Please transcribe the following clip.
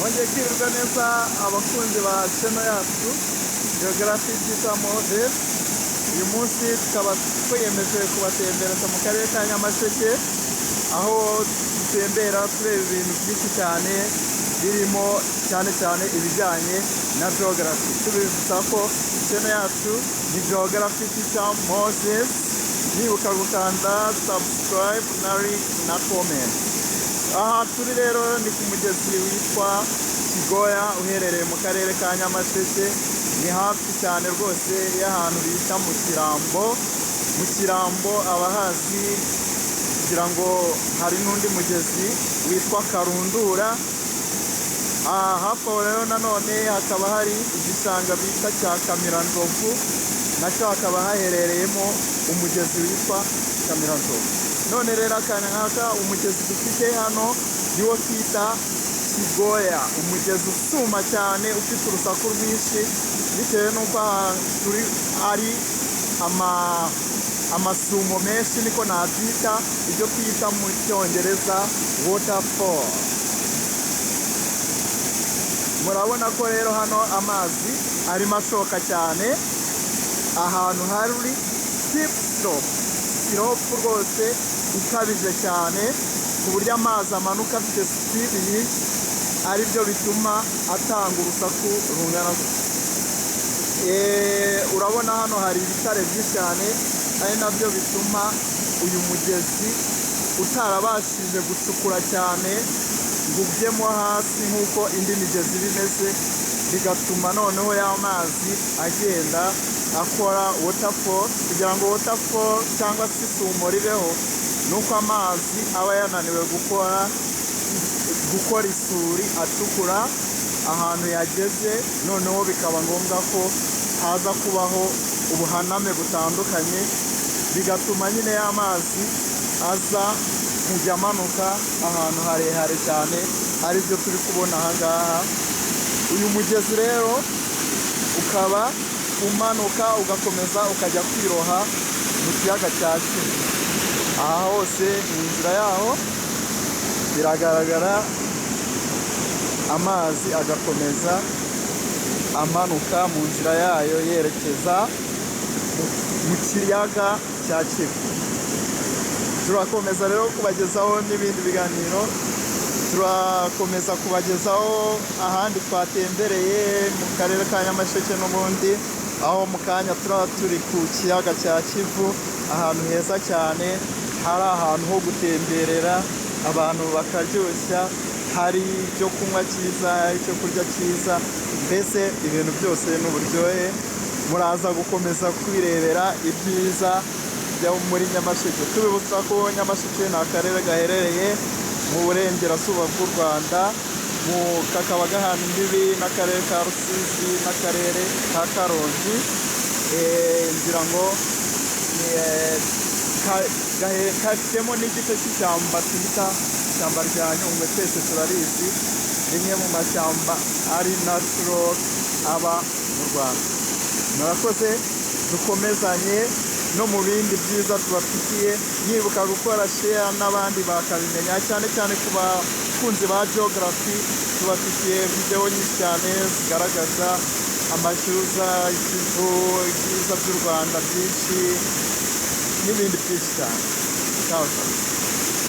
Mwongeye kwirirwa neza abakunzi ba channel yacu Geography Mugezi. Uyu munsi tukaba twiyemeje kubatembereza mu karere ka Nyamasheke, aho dutembera tureba ibintu byinshi cyane birimo cyane ibijyanye na geography. Tubibutsa ko channel yacu ni Geography Mugezi. Nibuka gukanda subscribe na comment. Aha turi rero ni ku mugezi witwa Kigoya uherereye mu karere ka Nyamasheke. Ni hafi cyane rwose y'ahantu bita mu Kirambo abahazi kugira ngo hari n'undi mugezi witwa Karundura. Hafi aho rero nanone hakaba hari igishanga bita cya Kamiranzovu, nacyo hakaba haherereyemo umugezi witwa Kamiranzovu. None rero akanya nkaka umugezi dufite hano niwo twita Kigoya, umugezi usuma cyane ufite urusaku rwinshi bitewe n'uko turi ari amasumo menshi, niko nabyita, ibyo twita mu cyongereza waterfall. Murabona ko rero hano amazi arimo ashoka cyane, ahantu hari steep slope rwose ikabije cyane ku buryo amazi amanuka afite speed nyinshi, ari byo bituma atanga urusaku rungana gutya. Urabona hano hari ibitare byinshi cyane, ari nabyo bituma uyu mugezi utarabashije gucukura cyane ngo ubyemo hasi nk'uko indi migezi bimeze, bigatuma noneho y'amazi agenda akora waterfall. Kugira ngo waterfall cyangwa se isumo ribeho, nuko amazi aba yananiwe gukora isuri acukura ahantu yageze, noneho bikaba ngombwa ko haza kubaho ubuhaname butandukanye, bigatuma nyine y'amazi aza kujya amanuka ahantu harehare cyane, ari byo turi kubona aha ngaha. Uyu mugezi rero ukaba umanuka ugakomeza ukajya kwiroha mu kiyaga cya Kivu. Aha hose ni inzira yaho, biragaragara amazi agakomeza amanuka mu nzira yayo yerekeza mu kiyaga cya Kivu. Turakomeza rero kubagezaho n'ibindi biganiro, turakomeza kubagezaho ahandi twatembereye mu karere ka Nyamasheke n'ubundi, aho mu kanya turaba turi ku kiyaga cya Kivu, ahantu heza cyane, hari ahantu ho gutemberera abantu bakaryoshya, hari icyo kunywa cyiza, hari icyo kurya cyiza, mbese ibintu byose n'uburyohe. Muraza gukomeza kwirebera ibyiza byo muri Nyamasheke. Tubibutsa ko Nyamasheke ni akarere gaherereye mu burengerazuba bw'u Rwanda, kakaba gahana imbibi n'akarere ka Rusizi n'akarere ka Karongi. Ngira ngo kafitemo n'igice cy'ishyamba twita ishyamba rya Nyungwe, twese turarizi, rimwe mu mashyamba ari natural aba mu Rwanda. Murakoze, dukomezanye no mu bindi byiza tubafitiye. Nibuka gukora share n'abandi bakabimenya, cyane ku bakunzi ba geography. Tubafitiye video nyinshi cyane zigaragaza amashyuza, Ikivu, ibyiza by'u Rwanda byinshi n'ibindi byinshi cyane. Ciao.